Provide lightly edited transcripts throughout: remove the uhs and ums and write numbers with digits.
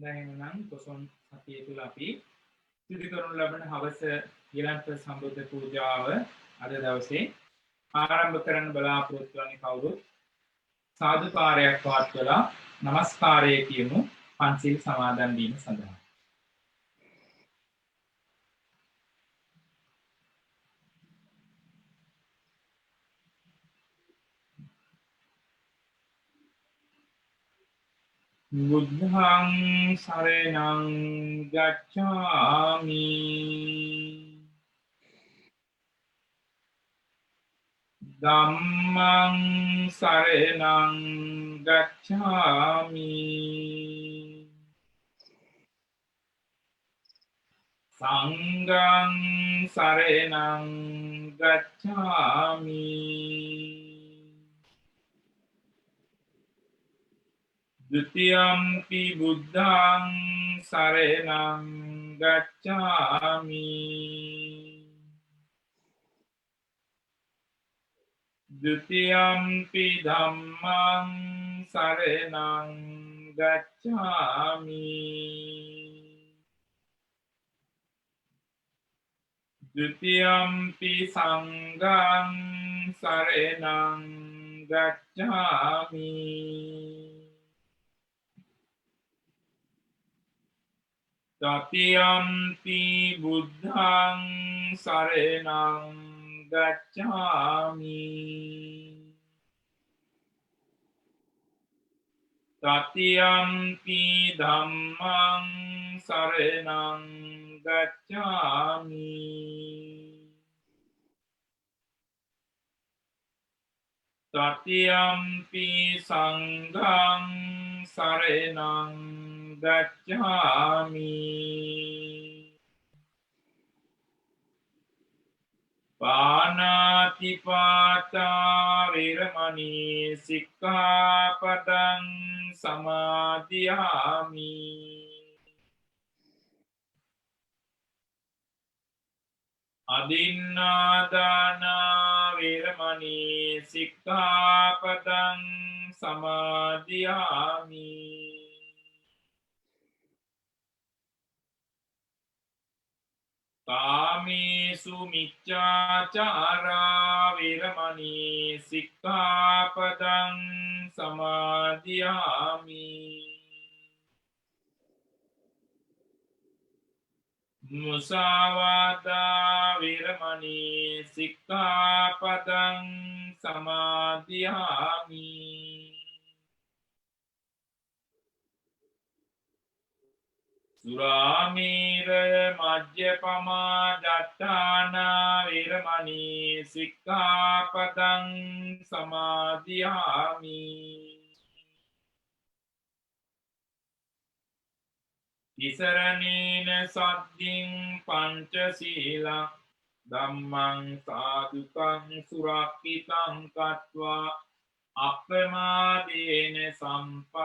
දැන් කොසොන් සතිය තුල අපි සිදු කරනු ලබන හවස ඊළඟ සම්බුද්ධ පූජාව අද දවසේ ආරම්භ කරන්න බලාපොරොත්තු වන කවුරුත් සාදුකාරයක් පවත්වලා নমස්කාරය කියමු පන්සිල් සමාදන් වීම සඳහා. බුද්ධං සරණං ගච්ඡාමි ධම්මං සරණං ගච්ඡාමි සංඝං සරණං ගච්ඡාමි द्वितीयम्पि बुद्धं शरणं गच्छामि द्वितीयम्पि धम्मं शरणं गच्छामि द्वितीयम्पि संघं शरणं गच्छामि ततियम्पि बुद्धं शरणं गच्छामि ततियम्पि धम्मं शरणं गच्छामि ततियम्पि संघं शरणं गच्छामि पानातिपाता विरमणि सिक्खापदं समादियामि अदिन्नादाना विरमणि सिक्खापदं समादियामि कामेषु मिच्छाचारा विरमणि सिक्खापदं समादियामि मुसावादा विरमणि सिक्खापदं समादियामि सुरामेरय मज्जपमा दट्टाना विरमणि सिक्खापदं समादियामि तिसरणेन सद्दिं पंचशीलं धम्मं साधुकं सुरक्षितं कृत्वा අප්‍රමාදේන සම්පාදීත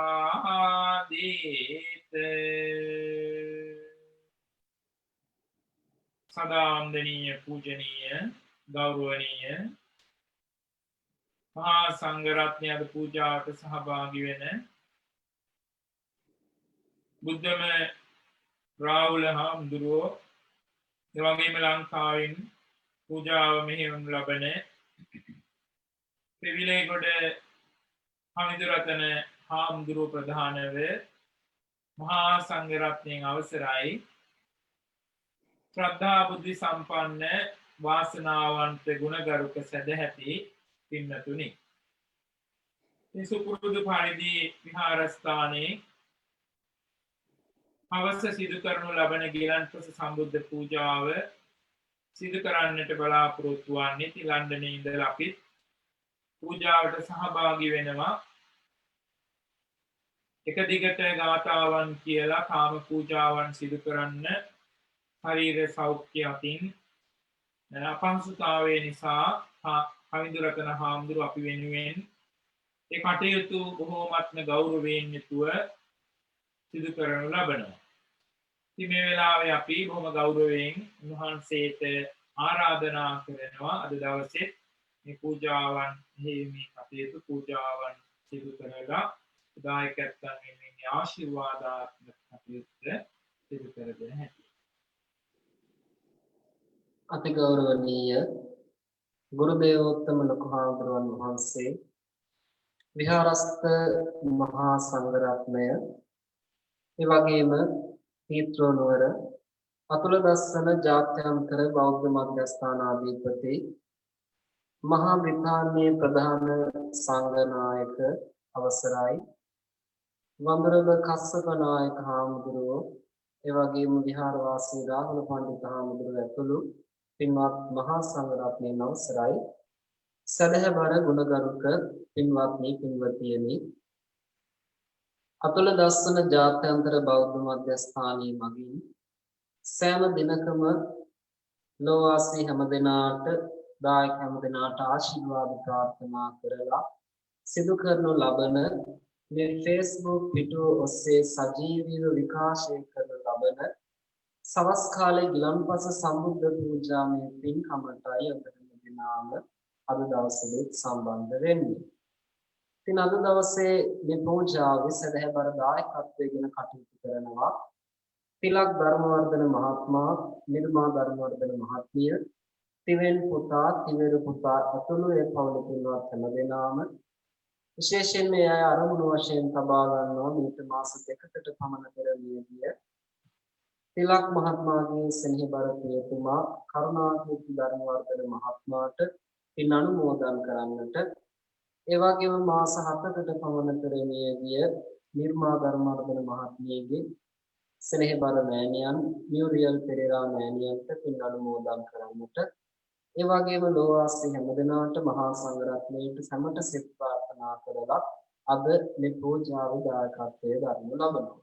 සදාවන්දනීය පූජනීය ගෞරවනීය මහා සංඝරත්නය අද පූජාවට සහභාගී වෙන බුද්ධම රාහුල හාමුදුරුවෝ එවැගේම ලංකාවෙන් පූජාව මෙහෙයවනු ලබන පිවිලේගොඩ හමිදුරතන හාමුදුරුව ප්‍රධානව මහා සංඝරත්නයෙන් අවසරයි ශ්‍රද්ධා බුද්ධි සම්පන්න වාසනාවන්ත ගුණගරුක සදැහැති පින්නතුනි මේ සුපුරුදු පරිදි විහාරස්ථානයේ හවස සිදු කරනු ලබන ගිලන්පස සම්බුද්ධ පූජාව සිදු කරන්නට බලාපොරොත්තු වන්නේ ලන්ඩනයේ ඉඳලා අපි පූජාවට සහභාගී වෙනවා එක දිගට ගාථාවන් කියලා කාම පූජාවන් සිදු කරන්න ශරීර සෞඛ්‍ය අතින් අපහසුතාවය නිසා කවිඳුරතන හාමුදුරුව අපි වෙනුවෙන් ඒ කටයුතු බොහෝමත්ම ගෞරවයෙන් යුතුව සිදු කරනු ලබනවා. ඉතින් මේ වෙලාවේ අපි බොහොම ගෞරවයෙන් උන්වහන්සේට ආරාධනා කරනවා අද දවසේ මේ පූජාවන් මේ කටයුතු පූජාවන් සිදු කරලා දායකත්වයෙන් මේ ආශිර්වාදාත්මක කටයුත්ත සිදු කරගෙන හැටි. අති ගෞරවනීය ගුරු දේවෝත්තම ලොකු හාමුදුරුවන් වහන්සේ, විහාරස්ථ මහා සංඝරත්නය, ඒ වගේම පීත්‍රෝ නුවර අතුල දස්සන ජාත්‍යන්තර බෞද්ධ මධ්‍යස්ථානාධිපති, මහා බ්‍රිතාන්‍යයේ ප්‍රධාන සංඝනායක අවසරයි, වඳුරඹ කස්සප නායක හාමුදුරුවෝ, ඒ වගේම විහාරවාසී රාහුල පණ්ඩිත හාමුදුරුවෝ ඇතුළු පින්වත් මහා සංඝරත්නයන් අවසරයි, සදහබර ගුණගරුක පින්වත්නි පින්වතියනි, අතුල දස්සන ජාත්‍යන්තර බෞද්ධ මධ්‍යස්ථානයේ මගින් සෑම දිනකම ලෝවාසී හැම දෙනාට දායක හැම දෙනාට ආශිර්වාද ප්‍රාර්ථනා කරලා සිදු කරනු ලබන මේ Facebook පිටුව ඔස්සේ සජීවීව විකාශය කරන ලබන සවස් කාලයේ ගිලන්පස සම්බුද්ධ පූජාමය පින්කමටයි අපට දෙනාම අද දවසේ සම්බන්ධ වෙන්නේ. ඉතින් අද දවසේ මේ පූජාවේ සදහබර දායකත්වයෙන් කටයුතු කරනවා තිලක් ධර්මවර්ධන මහත්මයා, නිර්මා ධර්මවර්ධන මහත්මිය, තිවෙන් පුතා, තිවෙරු පුතා ඇතුළු ඒ පවුල පින්වත් හැම දෙනාම, විශේෂයෙන් මේ අය අරමුණු වශයෙන් තබා ගන්නවා මීට මාස දෙකකට පමණ පෙර මියගිය තිලක් මහත්මයාගේ සෙනෙහබර ප්‍රියතුමා කරුණාකීර්ති ධර්මවර්ධන මහත්මයාට පින් අනුමෝදන් කරන්නට, ඒ වගේම මාස 7කට පමණ පෙර මියගිය නිර්මා ධර්මවර්ධන මහත්මියගේ සෙනෙහබර මෑණියන් මියුරියල් පෙරේරා මෑණියන්ට පින් අනුමෝදන් කරන්නට, ඒ වගේම ලෝවාසී හැමදෙනාට මහා සංඝරත්නයට සමට සිත ප්‍රාර්ථනා කරලා අද මේ පූජාවේ දායකත්වයේ දරනු ලබනවා.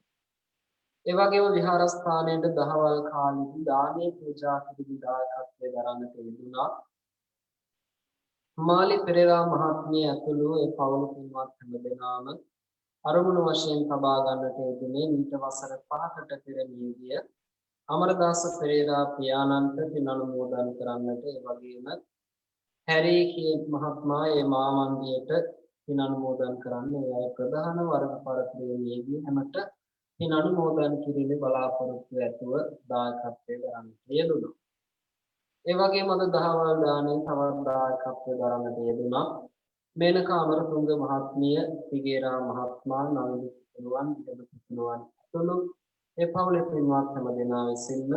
ඒ වගේම විහාරස්ථානයේ දහවල් කාලෙදී දානේ පූජා කිරීමේ දායකත්වයේ දරන්නට යෙදුණා මාලි පෙරේරා මහත්මිය ඇතුළු ඒ පවුල පින්වත් හැමදෙනාම අරමුණු වශයෙන් තබා ගන්නට යෙදුනේ මීට වසර 5කට පෙර මියගිය අමරදාස පෙරේරා පියාණන්ට පින් අනුමෝදන් කරන්නට, ඒ වගේම හැරි කී මහත්මයා ඒ මාමන්දියට පින් අනුමෝදන් කරන්න, ඒ අය ප්‍රධාන වර්ග පරපුරේ මියගිය හැමත පින් අනුමෝදන් කිරීමේ බලාපොරොත්තු ඇතුව දායකත්වයේ දරන්නට යෙදුණා. ඒ වගේම අද දහවල් දානේ තවත් දායකත්වයේ දරන්නට යෙදුණා මේනකා අමරතුංග මහත්මිය, තිගේරා මහත්මයා, නවීන පුතුණුවන්, විදද පුතුණුවන් ඇතුළු ඒ පවුලේ පින්වත් හැම දෙනා විසින්ම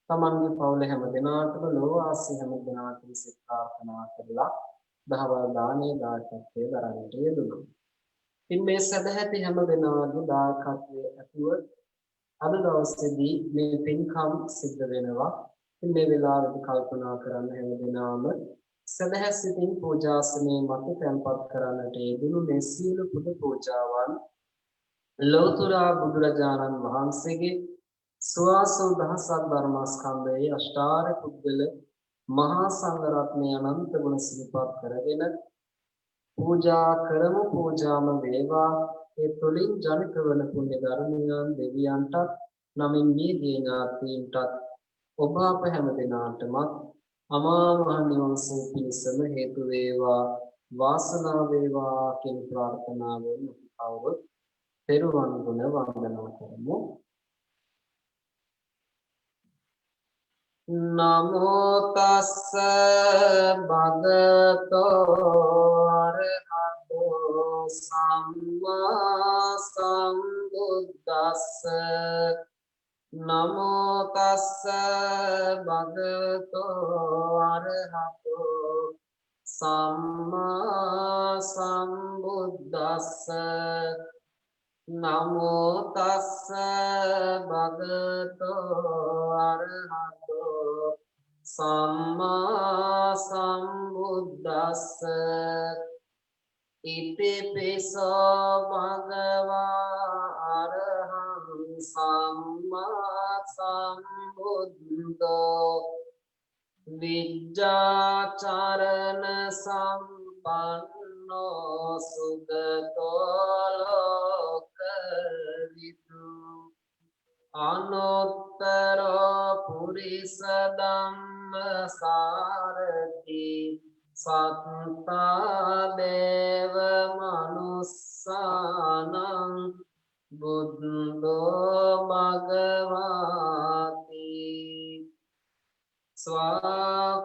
තමන්ගේ පවුලේ හැම දෙනාටම ලෝවාසී හැම දෙනාටම සිත ප්‍රාර්ථනා කරලා දහවල් දානේ දායකත්වයේ දරන්නට යෙදුණා. ඉතින් මේ සදැහැති හැම දෙනාගේ දායකත්වයේ ඇතුව අද දවසේදී මේ පින්කම් සිද්ධ වෙනවා. ඉතින් මේ වෙලාවේදී කල්පනා කරන්න හැම දෙනාම සදහැ සිතින් පූජාසනයේ මත තැන්පත් කරන්නට යෙදුණු මේ සියලු පුද පූජාවන් ලෝතර බුදුරජාණන් වහන්සේගේ සුවාසව දහසක් ධර්මස්කන්ධයේ අෂ්ටාර පුද්ගල මහා සංඝරත්නය අනන්ත ගුණ සිහිපත් කරගෙන පූජා කරමු. පූජාම වේවා. ඒ තුළින් ජනිත වන පුණ්‍ය ධර්මයන් දෙවියන්ටත් නමින් මියගිය ඥාතීන්ටත් ඔබ අප හැම දිනාටම අමා මහ නිවන් සුව පිණසම හේතු වේවා, වාසනාව වේවා කියන ප්‍රාර්ථනාවෙන් අපි කවුරුත් පෙරවන් ගුණ වන්දනා කරමු. නමෝ තස්ස භගවතෝ අරහතෝ සම්මා සම්බුද්දස්ස. නමෝ තස්ස භගවතෝ අරහතෝ සම්මා සම්බුද්දස්ස. නමෝ තස්ස භගවතෝ අරහතෝ සම්මා සම්බුද්දස්ස. ඉතිපිසෝ භගවා අරහං සම්මා සම්බුද්ධෝ විජ්ජාචරණ සම්පන්නෝ සුගතෝ ලෝකවිදු අනුත්තරෝ පුරිස ධම්මසාරති සත්තා දේව මනුස්සානං බුද්ධෝ භගවාති ස්වාක්ඛාතෝ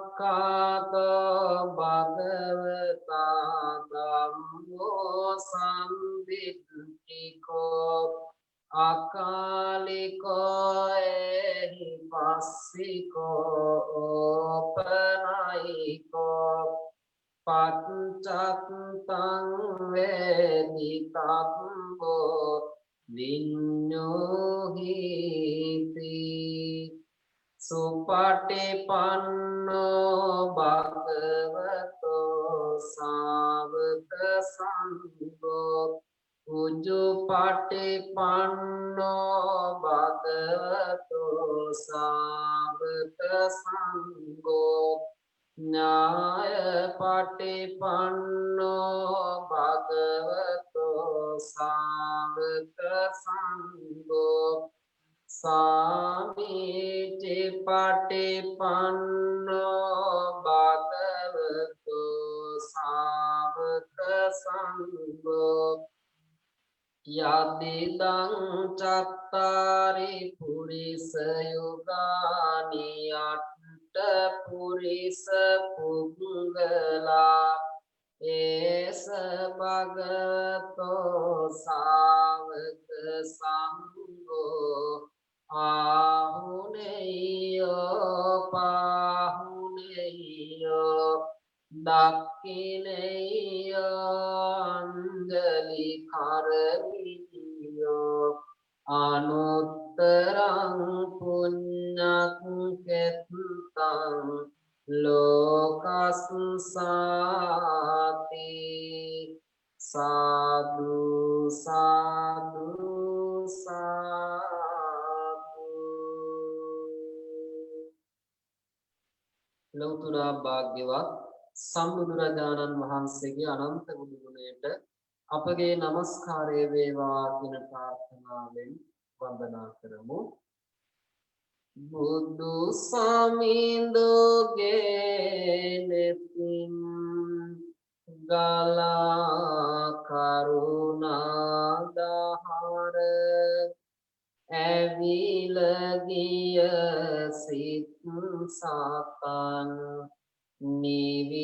භගවතා ධම්මෝ සම්දිට්ඨිකෝ අකාලිකෝ එහි පස්සිකෝ ඕපනයිකෝ පච්චත්තං වේදිතබ්බෝ විඤ්ඤෝහිති සුපටිපන්නෝ භගවතෝ සාවක සංඝෝ උජුපටිපන්නෝ භගවතෝ සාවක සංඝෝ ඥායපටිපන්නෝ භගවතෝ සාවක සංඝෝ සාමීචිපටිපන්නෝ භගවතෝ සාවක සංඝෝ යදිදං චත්තාරි පුරිස යුගානි පුරිස පුංගලා ඒස භගවතෝ සාවක සංඝෝ ආහුනේයෝ පාහුනේයෝ දක්ඛිනේයෝ අංජලි කරණීයෝ අනුත්තරං පුඤ්ඤක්ඛෙත්තං ලෝකස්සාති සාදු සාදු සාදු ලෞතර භාග්‍යවත් සම්බුදුරජාණන් වහන්සේගේ අනන්ත බුදු ගුණයට අපගේ নমස්කාරය වේවා කියන ප්‍රාර්ථනාවෙන් වන්දනා කරමු. බුදු සමිඳුගේ නෙතින් ගලා කරුණා දහර ඇවිල ගිය සිත් සතන් නිවිසනහි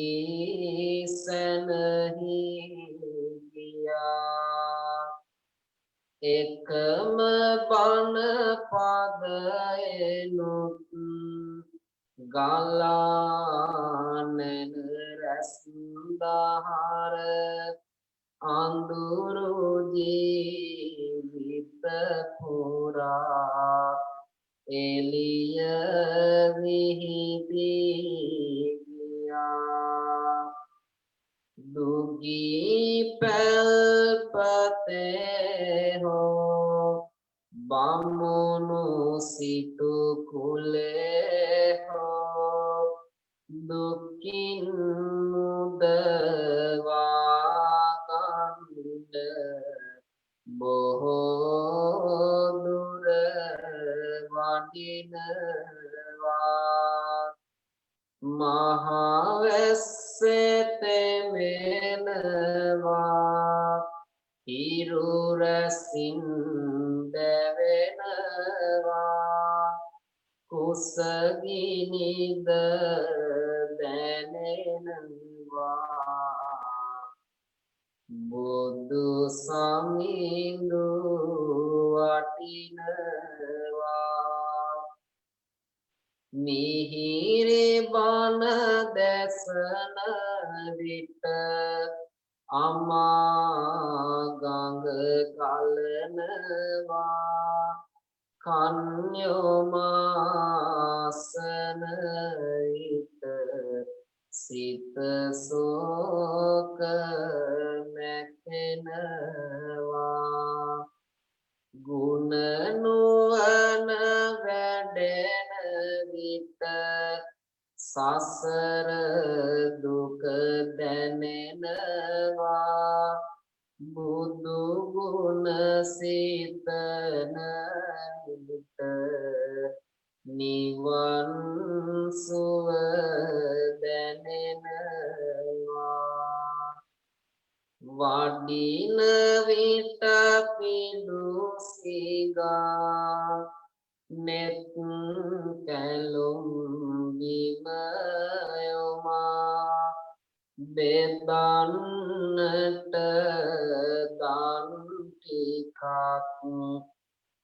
ගියා එකම බණ පදයෙනුත් ගලානන රැස් දහර අඳුරු ජීවිත පුරා එළිය විහිදී ගියා දුගී පැල්පතේ හෝ බමුණු සිටු කුලේ හෝ දුකින් මුදවා ගන්න බොහෝ දුර වඩිනවා මහවැස්සේ තෙමෙනවා හිරු රැසින් දැවෙනවා කුසගිනිද දැනෙනවා බුදු සමිඳු වටිනවා මිහිරි බණ දැසන විට අමා ගඟ කලනවා කන්‍යෝමාසන විට සිත සෝක නැකෙනවා ගුණ නුවණ වැඩෙන විට සසර දුක දැනෙනවා බුදු ගුණ සිතන විට නිවන් සුව දැනෙනවා වඩින විට පිඬු සිගා net kalum bimayoma bedannata dan tikak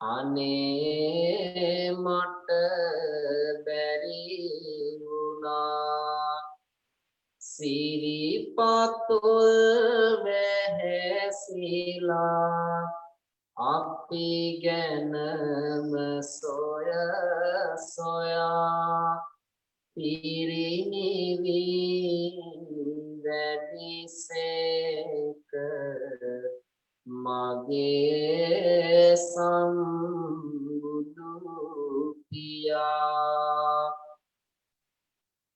අනේ මට බැරි වුණා සිරිපතුල් වැහැසිලා අපි ගැනම සොය සොයා පිරිනිවි වැඩිසේක මගේ සම්බුදු පියා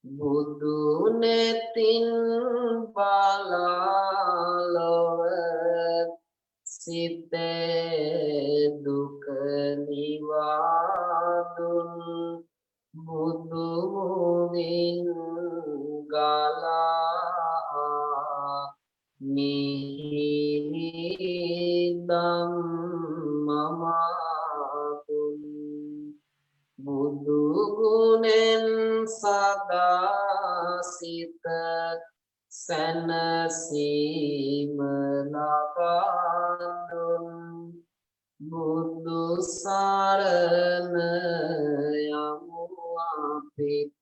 බුදු නෙතින් බලාලොව සිතේ දුක නිවාදුන් බුදු මුවින් ගලා නිහිදම් මමාතුන් බුදු ගුණෙන් සදා සිත සැනසීම ලබාදුන් බුදු සරණ යමු අපිත්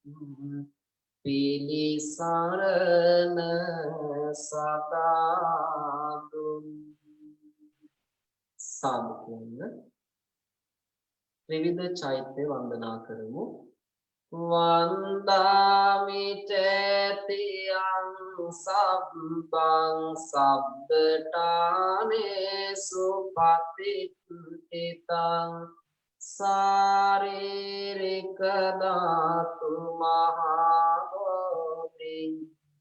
පිළිසරණ සදාදුන් සාදුන්න ත්‍රිවිධ චෛත්‍ය වන්දනා කරමු වන්දාමි චේතියං සබ්බං සබ්බඨානේ සුපතිත්ථිතං සාරීරික ධාතු මහබෝධි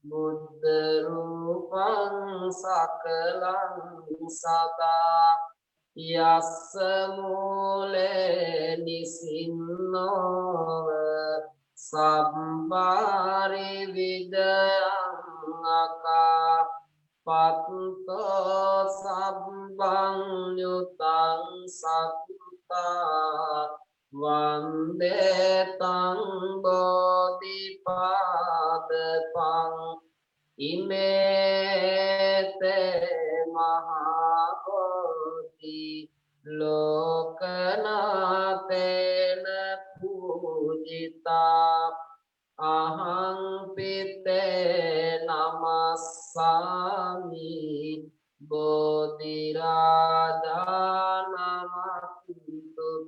බුද්ධ රූපං සකලං සදා යස්ස මූලේ නිසින්නෝව සම්බාරි විදයං අකා පත්තෝ සබ්බං යුතං සත්තා වන්දේ තං බෝධිපාදපං ඉමේතේ මහා බෝධි ලෝකනාතේන පූජිතා අහං පිතේ නමස්සාමි බෝධි රාජා නමස්තුතේ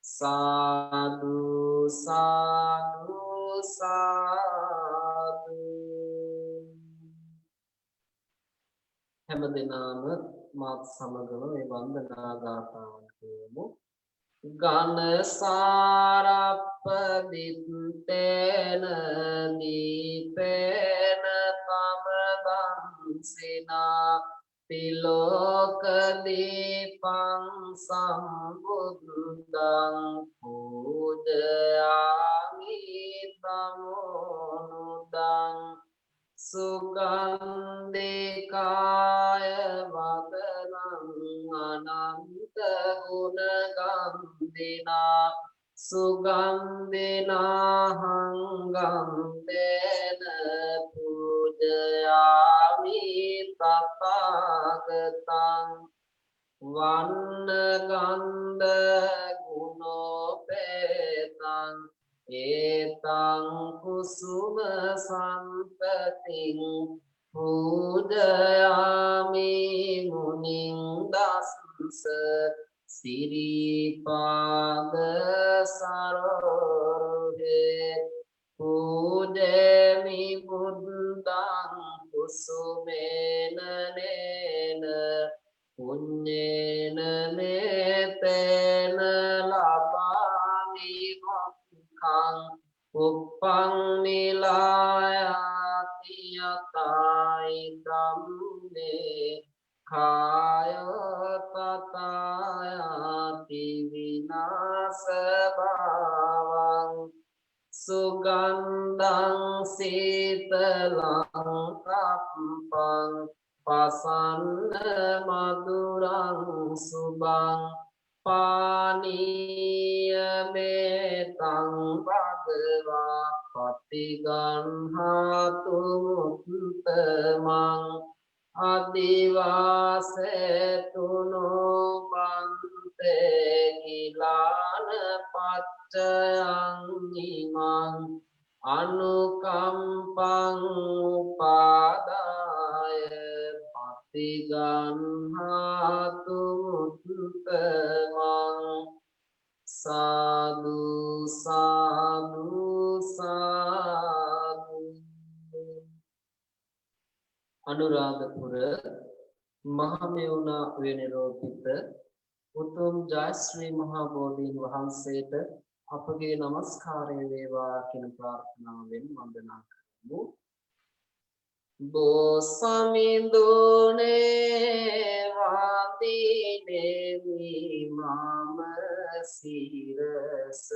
සාදු සාදු සාදු හැම දිනම මාත් සමගම මේ වන්දනා ගාථාවන් කියමු ගන සාරප්ප දිත්තේන දීපේන තමදංසිනා තිලෝක දීපං සම්බුද්ධං පූජයාමි තමෝනුදං සුගන්ධිකාය වදනං අනන්ත ගුණ ගන්ධිනා සුගන්ධිනාහං ගන්ධේන පූජයාමි තථාගතං වන්න ගන්ධ ගුණෝපේතං ඒතං කුසුම සම්පතින් පූජයාමි මුනිං දස්ස සිරිපාද සරෝහේ පූජේමි බුද්ධං කුසුමේන නේන පුඤ්ඤේන නේතේන ලබාමි මොක්ඛං උප්පං නිලායති යතයි ධම්මේ කාය තථායති විනාශ භාවං සුගන්ධං සීතලං කප්පං පසන්න මధుරං සුභං පානීයමේතං භගවා පතිගන්හාතු මුත්තමං අදිවාසෙතුනෝ බන්තේ ගිලාන පච්චයං ඉමං අනුකම්පං උපාදාය පතිගන්හාතු මුත්තමං සාදු සාදු සාදු. අනුරාධපුර මහමෙවුනා වෙනරෝපිත උතුම් ජයශ්‍රී මහා බෝධීන් වහන්සේට අපගේ নমස්කාරය වේවා කියන ප්‍රාර්ථනාවෙන් වන්දනා කරමු. බෝසමිඳුනේ වාදිනේ මම සිරස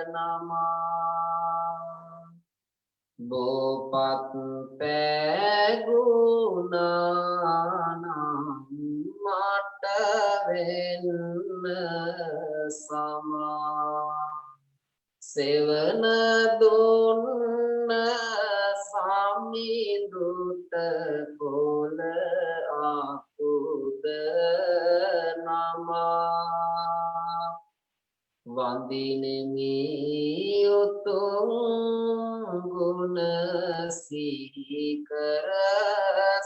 නමා බෝපත් පැගුණානම් මට වෙන්න සමා සෙවන දුන්න සමිඳුට කොල ආකුද නමා වන්දිනෙමි උතුම් ගුණ සීකර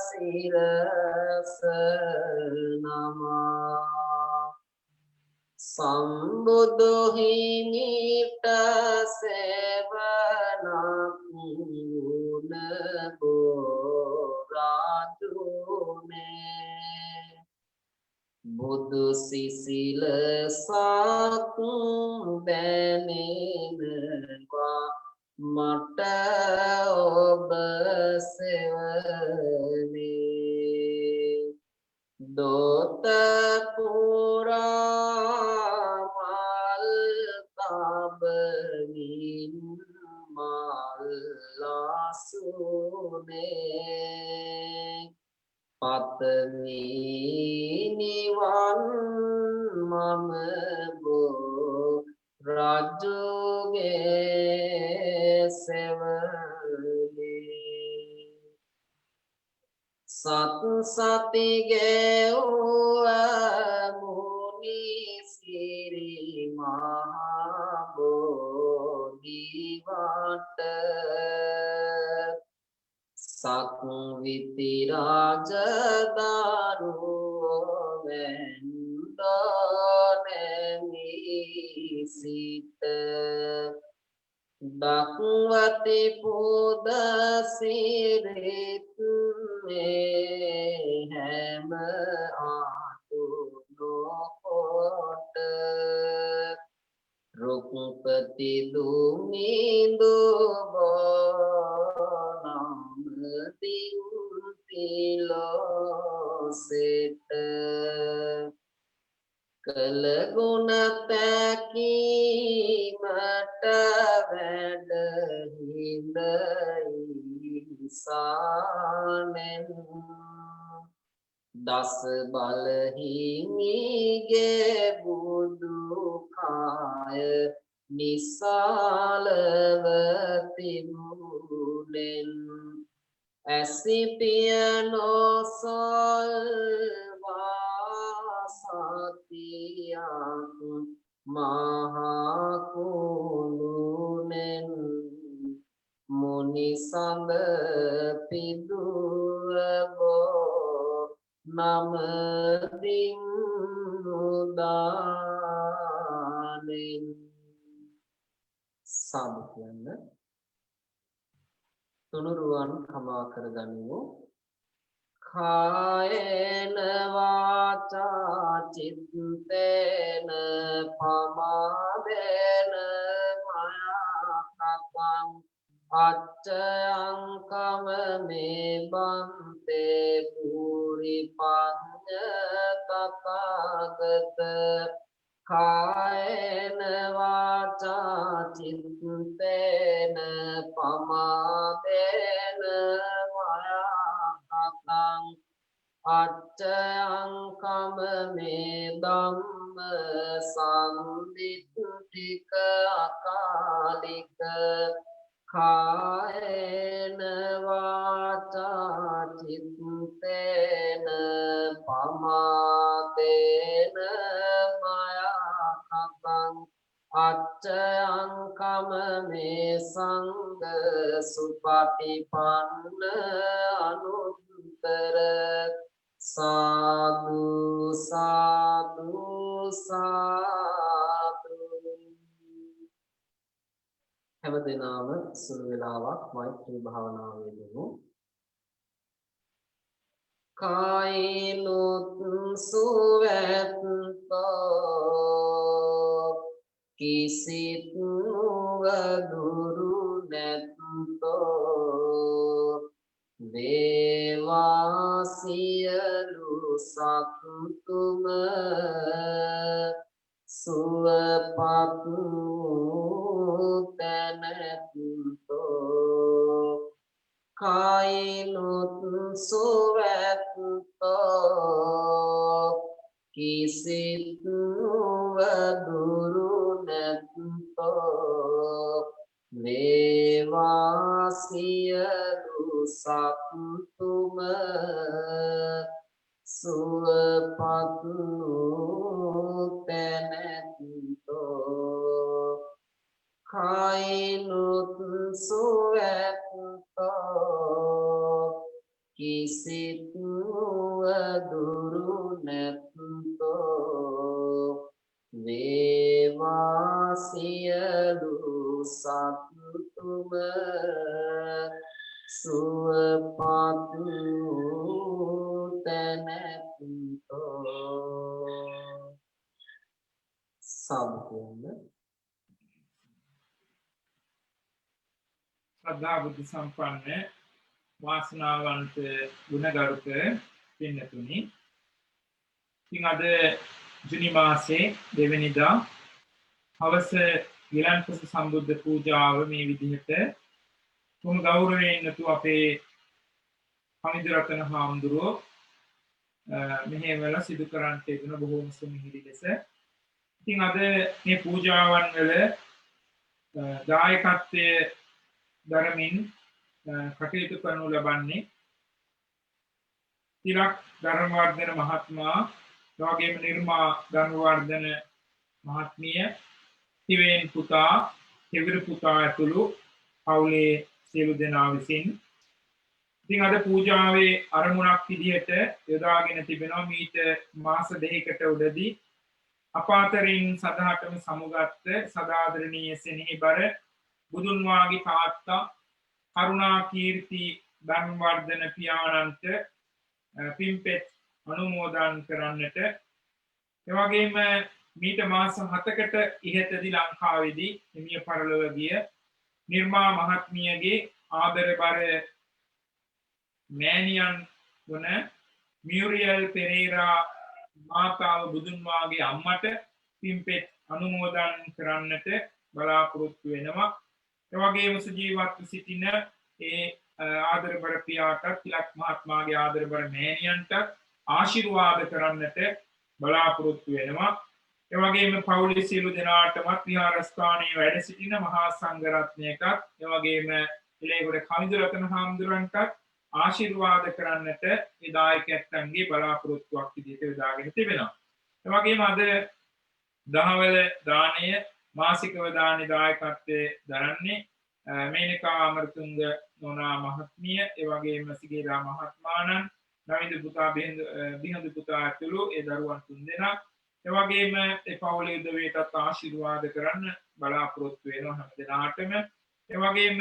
සිරස නමා සම්බුදු හිමිට සේවනක් වුණ බෝරාජුනේ බුදු සිසිලසක් දැනෙනවා මට ඔබ සෙවනේ දෝත පුරා මල් තබමින් මල්ලාසුනේ පතමි නිවන් මම බෝ රජුගේ සෙවනේ සත් සතිගේ මුනි සිරි මහා බෝධිවට සක් විතිරාජ දරුවෝ වෙන්දෝනෙමි සිට දක්වති පුද සිරිත් හැම ආතුනොකොට රුක්පති දුමින්දු බෝනම්තින් පිලෝසෙට කළගුණ තැකීමට වැඩ හිඳයි සානෙන් දස බලහිමිගේ බුදු කාය නිසාලව තිබුණෙන් ඇසිපිය නොසොල්වා සතියක් මහා කුළුනෙන් මුනි සඳ පිදුවබෝ නමදින් උදානෙන් සාදු කියන්න තුනුරුවන් කමා කරගනිමු. කායේන වාචා චිත්තේන පමාදේන මයා කතං අච්චයං කම මේ බන්තේ පුරි පඤ්ඤ තථාගත කායේන වාචා චිත්තේන පමාදේන මයා කතං අච්චයං කම මේ ධම්ම සම්දිත්තික අකාලික කායන වාචා චිත්තේන පමාදේන මයාකතං අච්චයංකම මේ සංග සුපටිපන්න අනුත්තර සාදු සාදු සාදු. හැම දිනම සුළු වේලාවක් මෛත්‍රී භාවනාවේ යෙදෙමු. කායිනුත් සුවැත්තෝ කිසිත් නුවදුරු නැත්තෝ දේවාසියලු සත්තුම සුවපත් තැනැත්තෝ කායිනුත් සුවැත්තෝ කිසිත් නුවදුරු නැත්තෝ දේවාසියලු සත්තුම සුවපත් තැනැත්තෝ කායිනුත් සුවැත්තෝ කිසිත් නුවදුරු නැත්තෝ දේවාසියලු සත්තුම සුවපත් තැනැත්තෝ. සම්පූර්ණ ශ්‍රද්ධා බුද්ධ සම්පන්න වාසනාවන්ත ගුණගරුක පින්නතුනි, ඉතින් අද ජුනි මාසේ දෙවැනිදා හවස ගිලන්පස සම්බුද්ධ පූජාව මේ විදිහට තුන් ගෞරවයෙන් යුතු අපේ පමිදුරතන හාමුදුරුවෝ මෙහෙවල සිදු කරන්නට යෙදුන බොහෝම සුමිහිරි ලෙස. ඉතින් අද මේ පූජාවන් වල දායකත්වයේ දරමින් කටයුතු කරනු ලබන්නේ තිලක් ධර්මවර්ධන මහත්මයා, එවැගේම නිර්මා ධර්මවර්ධන මහත්මිය, තිවෙන් පුතා, කෙවිරු පුතා ඇතුළු පවුලේ සියලු දෙනා විසින් ඉතින් අද පූජාවේ අරමුණක් විදිහට යොදාගෙන තිබෙනවා මීට මාස දෙකකට උඩදී අප අතරින් සදාටම සමුගත්ත සදාදරණීය සෙනෙහබර බුදුන් වහන්සේගේ තාත්තා කරුණා කීර්ති ධර්මවර්ධන පියාණන්ට පින්පෙත් අනුමෝදන් කරන්නට, එවැගේම මීට මාස 7කට ඉහතදී ලංකාවේදී හිමිය පරලොව ගිය නිර්මා මහත්මියගේ ආදරබර මෑණියන් වන මියුරියල් පෙරේරා මාතාව බුදුන් වහන්සේගේ අම්මට පින්පෙත් අනුමෝදන් කරන්නට බලාපොරොත්තු වෙනවා. එවැගේම සජීවත්ව සිටින ඒ ආදරබර පියාටත් තිලක් මහත්මයාගේ ආදරබර මෑණියන්ට ආශිර්වාද කරන්නට බලාපොරොත්තු වෙනවා. එවැගේම පවුලේ සියලු දෙනාටමත් විහාරස්ථානයේ වැඩ සිටින මහා සංඝරත්නයටත් එවැගේම ඉලේගොඩ කවිඳුරතන හාමුදුරන්ටත් ආශිර්වාද කරන්නට ඒ දායකයන්ගේ බලාපොරොත්තුවක් විදිහට යොදාගෙන තිබෙනවා. එවැගේම අද දහවල දාණය මාසිකව දාන දායකත්වයේ දරන්නේ මේනකා අමරතුංග නෝනා මහත්මිය, එවැගේම සිගේරා මහත්මාණන්, නවින්ද පුතා, බිහිඳු පුතා ඇතුළු ඒ දරුවන් තුන්දෙනා, එවැගේම ඒ පවුලේ උදවියටත් ආශිර්වාද කරන්න බලාපොරොත්තු වෙනවා හැම දිනාටම. එවැගේම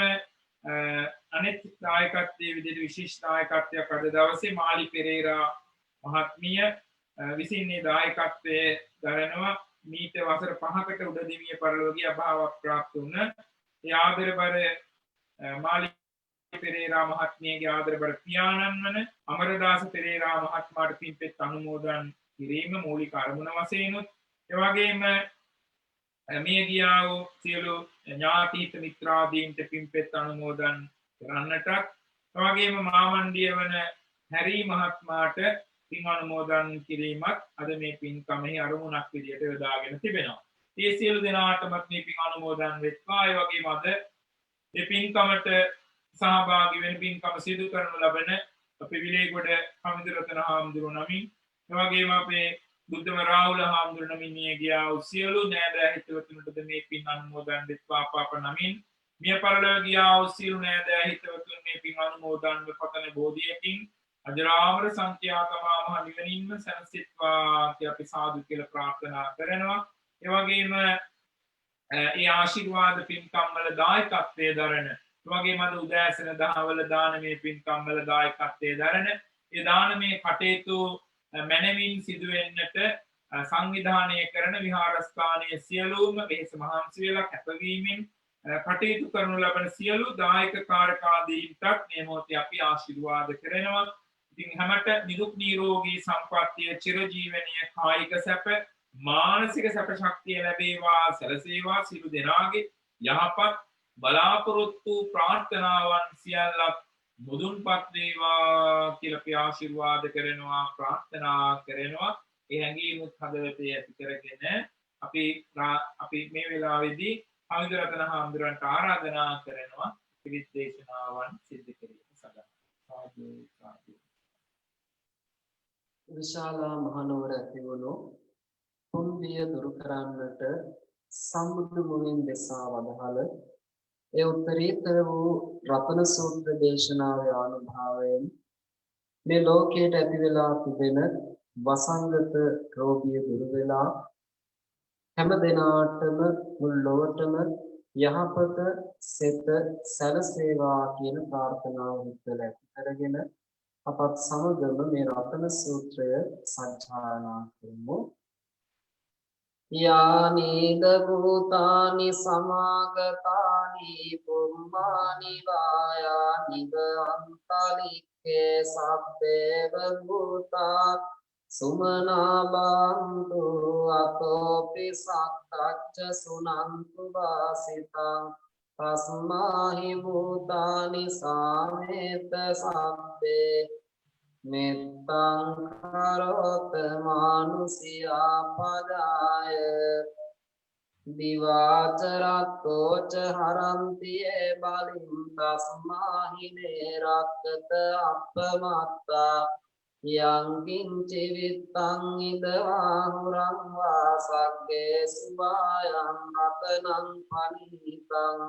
අනෙක් දායකත්වයේ විදිහට විශේෂ දායකත්වයක් අද දවසේ මාලි පෙරේරා මහත්මිය විසින් මේ දායකත්වයේ දරනවා. මීට වසර 5කට උඩදී මිය පරලොව ගිය අභාව ප්‍රාප්ත වුණ ඒ ආදරබර මාලි පෙරේරා මහත්මියගේ ආදරබර පියාණන් වන අමරදාස පෙරේරා මහත්මයාට පින්පෙත් අනුමෝදන් කිරීම මූලික අරමුණ වශයෙන් උත්, එවැගේම මේ ගියා වූ සියලු ඥාතිහිත මිත්‍රාදීන්ට පින්පෙත් අනුමෝදන් කරන්නටත්, එවැගේම මාමණ්ඩිය වන හැරි මහත්මයාට පින් අනුමෝදන් කිරීමත් අද මේ පින්කමෙහි අරමුණක් විදියට යොදාගෙන තිබෙනවා. මේ සියලු දෙනාටමත් මේ පින් අනුමෝදන් වෙත්වා. ඒ වගේම අද මේ පින්කමට සහභාගී වෙන පින්කම සිදු කරනු ලබන අපේ විලේගොඩ කමිඳුරතන හාමුදුරුවෝ නමින් එවැගේම අපේ බුද්ධම රාහුල හාමුදුරුවෝ නමින් මිය ගියා වූ සියලු නෑදෑ හිතවතුන්ටද මේ පින් අනුමෝදන් වෙත්වා අප නමින් මිය පරලොව ගියා වූ සියලු නෑදෑ හිතවතුන් මේ පින් අනුමෝදන් පතන බෝධියකින් අජරාමර සංඛ්‍යාතමා මහ නිවනින්ම සැනසෙත්වා කියලා අපි සාදු කියලා ප්‍රාර්ථනා කරනවා. ඒ වගේම ඒ ආශිර්වාද පින්කම් වල දායකත්වයේ දරන වගේම අද උදෑසන දහවල දානමය පින්කම් වල දායකත්වයේ දරන ඒ දානමය කටයුතු මැනවින් සිදුවෙන්නට සංවිධානය කරන විහාරස්ථානයේ සියලුම වෙහෙස මහන්සි වෙලා කැපවීමෙන් කටයුතු කරනු ලබන සියලු දායක කාර්යකාදීන්ටත් මේ මොහොතේ අපි ආශිර්වාද කරනවා. ඉතින් හැමත නිදුක් නිරෝගී සම්පන්නිය චිරජීවනීය කායික සැප මානසික සැප ශක්තිය ලැබේවා සැලසේවා සියලු දෙනාගේ යහපත් බලාපොරොත්තු ප්‍රාර්ථනාවන් සියල්ලක් මුදුන්පත් වේවා කියලා අපි ආශිර්වාද කරනවා ප්‍රාර්ථනා කරනවා. ඒ හැඟීමුත් හදවතේ ඇති කරගෙන අපි මේ වෙලාවේදී කමිඳුරතන හාමුදුරන්ට ආරාධනා කරනවා පිරිත් දේශනාවන් සිදු කිරීම සඳහා. සාදු සාදු. විශාලා මහනුවර ඇතිවුණු පුණ්‍ය දුරු කරන්නට සම්බුදු මුවින් දෙසා වදාළ ඒ උත්තරීතර වූ රතන සූත්‍ර දේශනාවේ අනුභවයෙන් මේ ලෝකයට ඇති වෙලා තිබෙන වසංගත රෝගිය දුරු වෙලා හැම දිනාටම මුළු ලොවටම යහපත සෙත සැලසේවා කියන ප්‍රාර්ථනාව හිතල ඇති කරගෙන අපත් සමගම මේ රතන සූත්‍රය සජ්ජායනා කරමු. යානිද භූතානි සමාගතානි පුම්මානි වායානිද අන්තලික්කේ සබ්බේව භූතා සුමනාබන්තු අතෝපි සක්තච්ච සුනන්තු වාසිතං තස්මාහි භූතානි සාමේත සබ්බේ මෙත්තං කරොත මානුසියා පදාය දිවාචරත්තෝච හරන්තියේ බලින් තස්මාහිනේ රක්කත අපමත්තා යංකින්චි විත්තං ඉදවාහුරං වාසක්ගේ සුභායං රතනං පනිතං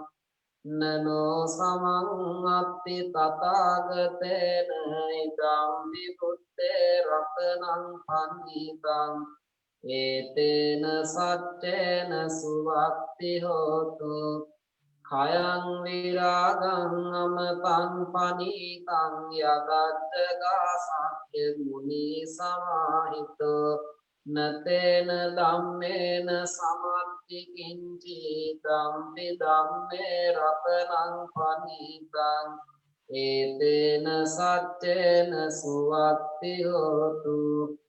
නනෝ සමං අත්ති තථාගතේන ඉදං විපුත්තේ රතනං පනිතං ඒතේන සච්චේන සුවක්ති හෝතු khayang viragam amatan panikang yagattaga sakya muni samahito natena dhammena samatti kinci dhammi dhamme ratanang panikang etena saccena suwatti hotu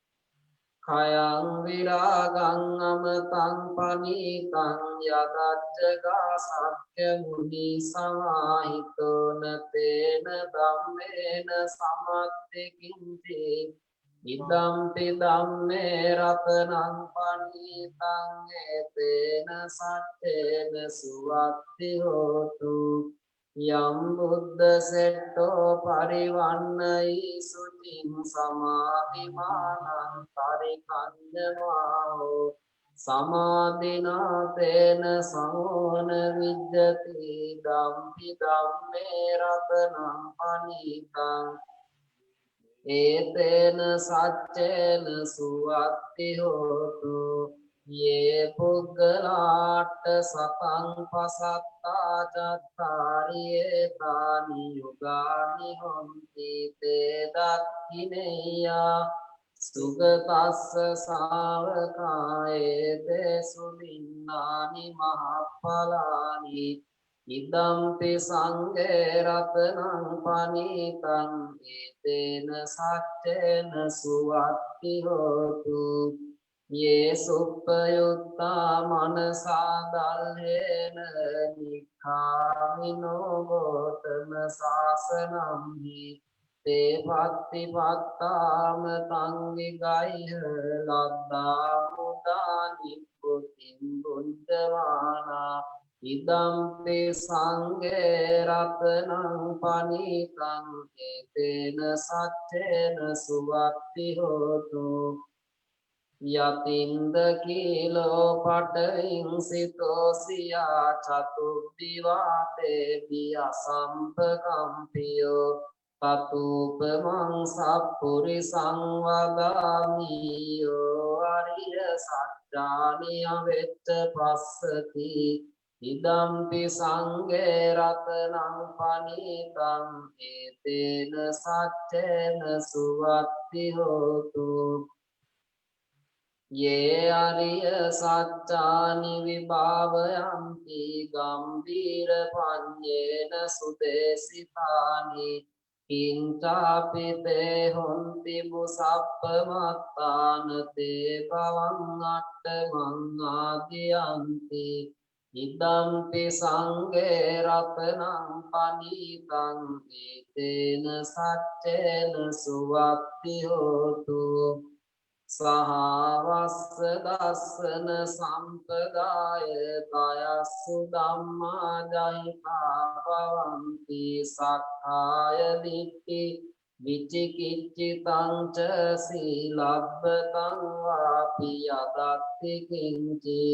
khayang viragam amatan panikang yagattaga sakya muni samahito natena dhammena samatti kinci idampi dhamme ratanang panitang etena saccena suwatti hotu yam buddha setto parivannai sucin samadhimanang tarikanyamaho samadhina tena samona vidyati dampi dhamme ratanang panitang etena saccena suwatti hotu ye puggalatta satang pasatta jattari etani yugani honti te dakkineya sugatassa savakaete sudinnani mahappalani idampi sanghe ratanang panitang etena saccena suwatti hotu ye suppayutta manasa dalhena nikhamino gotama sasanamhi ते පත්තිපත්තාම තං විගයිහ ලද්දා මුදා නිබ්බුතින් බුද්ධවානා ඉදම්පි සංඝේ රතනං පනිතං ඒතේන සච්චේන සුවත්ති හෝතු යතින්ද කීලෝ පටවින් සිතෝසියා චතුබ්බිවාතේ බිය සම්පකම්පියෝ තතුපමං සප්පුරිසං වදාමියෝ අරිය සත්‍යානි අවෙත්ත පස්සති ඉදම්පි සංඝේ රතනං පනිතං ඒතේන සච්චේන සුවත්ති හෝතු ये आर्य सच्चानि विभावयन्ति गम्भीर पन्येन सुदेशितानि किञ्चापि ते हन्ति मुसप्पमत्तान ते भवन् अट्टमं आदियन्ति इदम्पि संघे रत्नं पनीतं एतेन सच्चेन सुवत्ति होतु සහවස්ස දස්සන සම්පදාය තයස්සු ධම්මා ජහිතා භවಂತಿ සක්කාය දිට්ඨි විචිකිච්ඡිතං ච සීලබ්බතං වාපි යදත්ති කිංචි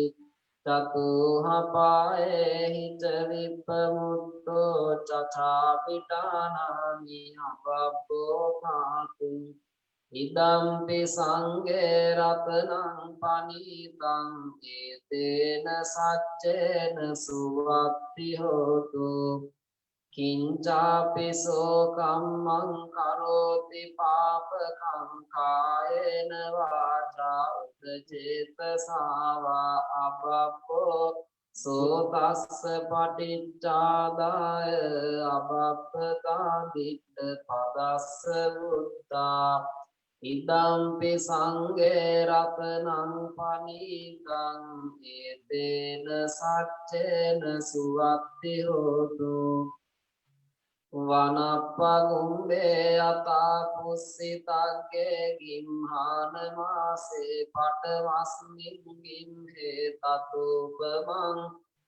චතුහපායේ ච විප්පමුත්තෝ චචාපිටානානි අපබ්බෝ පාතු ඉදම්පි සංඝේ රතනං පනිතං ඒතේන සච්චේන සුවත්ති හෝතු කිංචාපි සෝ කම්මං කරෝති පාපකං කායේන වාචා උදචේතසාවා අබප්පෝ සෝ තස්ස පටිච්චාදාය අබප්පතා දිට්ඨ පදස්ස බුද්ධා ඉදම්පි සංඝේ රතනං පනිතං ඒතේන සච්චේන සුවත්ති හෝතු වනප්පගුම්බේ අතා පුස්සිතග්ගේ ගිම්හාන මාසේ පටවස්මින් ගිම්හේ තතුපමං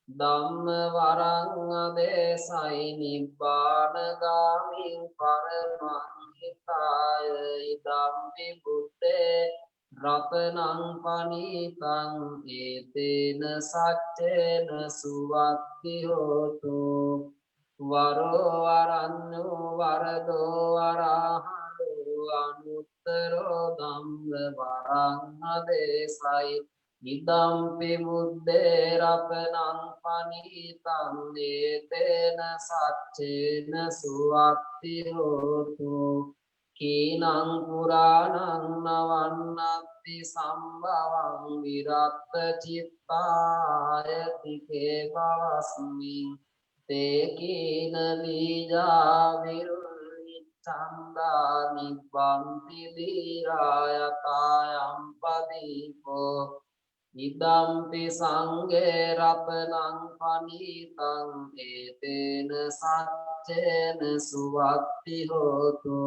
ධම්ම වරං අදේසයි නිබ්බානගාමින් පරමං හිතාය ඉදම්පි බුද්දේ රතනං පනිතං ඒතේන සච්චේන සුවත්ති හෝතු වරෝ වරන්නෝ වරදෝ වරහදෝ අනුත්තරෝ ධම්ම වරං අදේසයි ඉදම්පි බුද්දේ රතනං පනිතං ඒතේන සච්චේන සුවත්ති හෝතු කීනං පුරාණං නවන්නත්ති සම්භවං විරත්ත චිත්තායති කේවස්මින් තේ කීන බීජා විරුච්ඡන්දා නිබ්බන්ති දීරායතායම් පදීපෝ ඉදම්පි සංඝේ රතනං පනිතං ඒතේන සච්චේන සුවත්ති හෝතු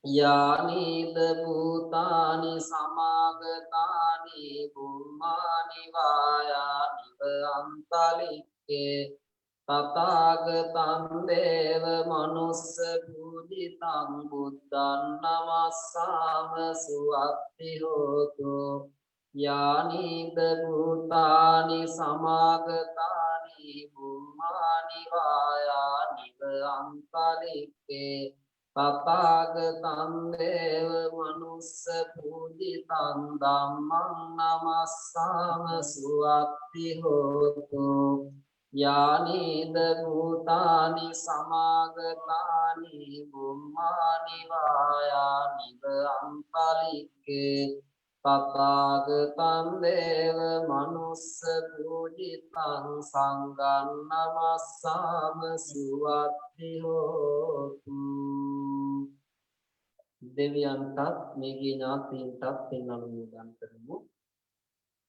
යානිද භූතානි සමාගතානි බුම්මානි වායානිව අන්තලික්කේ තථාගතං දේව මනුස්ස පූජිතං බුද්ධං නමස්සාම සුවත්ති හෝතු යානිද භූතානි සමාගතානි බුම්මානි වායානිව අන්තලික්කේ තථාගතං දේව මනුස්ස පූජිතං ධම්මං නමස්සාම සුවත්ති හෝතු යානිද භූතානි සමාගතානි බුම්මානි වායානිව අන්තලික්කේ තථාගතං දේව මනුස්ස පූජිතං සංඝං නමස්සාම සුවත්ති හෝතු දෙවියන්ටත් මේගේ ඥාතීන්ටත් පින් අනුමෝදන් කරමු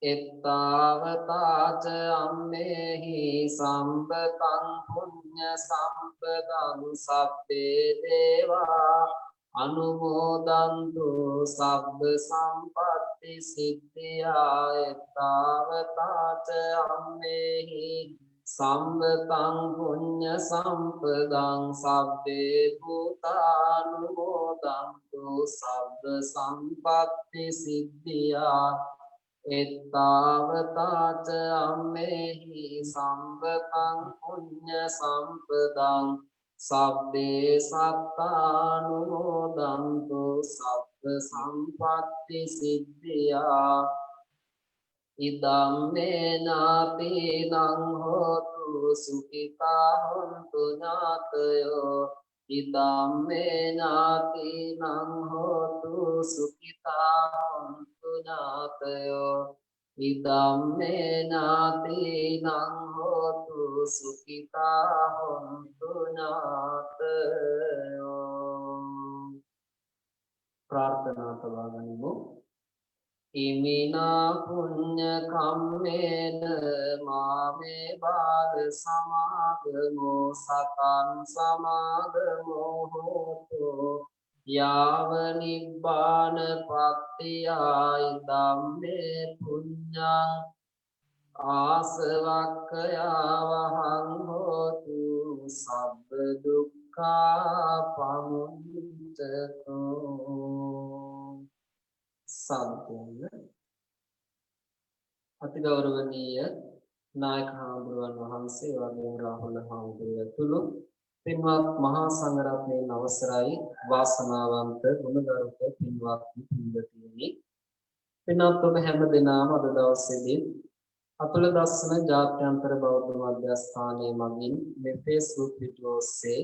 එත්තාවතාච අම්මේහි සම්පතං පුඤ්ඤ පුඤ්ඤ සම්පදං සබ්බේ දේවා අනුමෝදන්තු සබ්බ සම්පත්ති සිද්ධියා එත්තාවතාච අම්මේහි සම්පතං පුඤ්ඤ සම්පදං සබ්බේ භූතානුමෝදන්තු සබ්බ සම්පත්ති සිද්ධියා එත්තාවතාච අම්මේහි සම්පතං පුඤ්ඤ සම්පදං සබ්බේ සත්තානුමෝදන්තු සබ්බ සම්පත්ති සිද්ධියා ඉදම්මේ ඥාතිනං හෝතු සුඛිතා හොන්තු ඥාතයෝ ඉදම්මේ ඥාතිනං හෝතු සුඛිතා හොන්තු ඥාතයෝ ඉදම්මේ ඥාතිනං හෝතු සුඛිතා හොන්තු ඥාතයෝ ප්‍රාර්ථනා තබා ගනිමු ඉමිනා පුඤ්ඤ කම්මේන මාමේ බාල සමාගමෝ සතං සමාගමෝ හෝතු යාව නිබ්බාන පත්තියයි ධම්මේ පුඤ්ඤං ආසවක්ඛයවහං හෝතු සබ්බ දුක්ඛා පමුච්ඡතෝ සාදුන්න අතිගෞරවනීය නායක හාමුදුරුවන් වහන්සේ වගේම රාහුල හාමුදුරුවෝ ඇතුළු පින්වත් මහා සංඝරත්නයේ අවසරයි වාසනාවන්ත ගුණගරුක පින්වත් පින්වතුනි පින්වත් ඔබ හැම දිනම අද දවසේදී අතුල දස්සන ජාත්‍යන්තර බෞද්ධ මධ්‍යස්ථානයේ මගින් මේ Facebook වීඩියෝ ඔස්සේ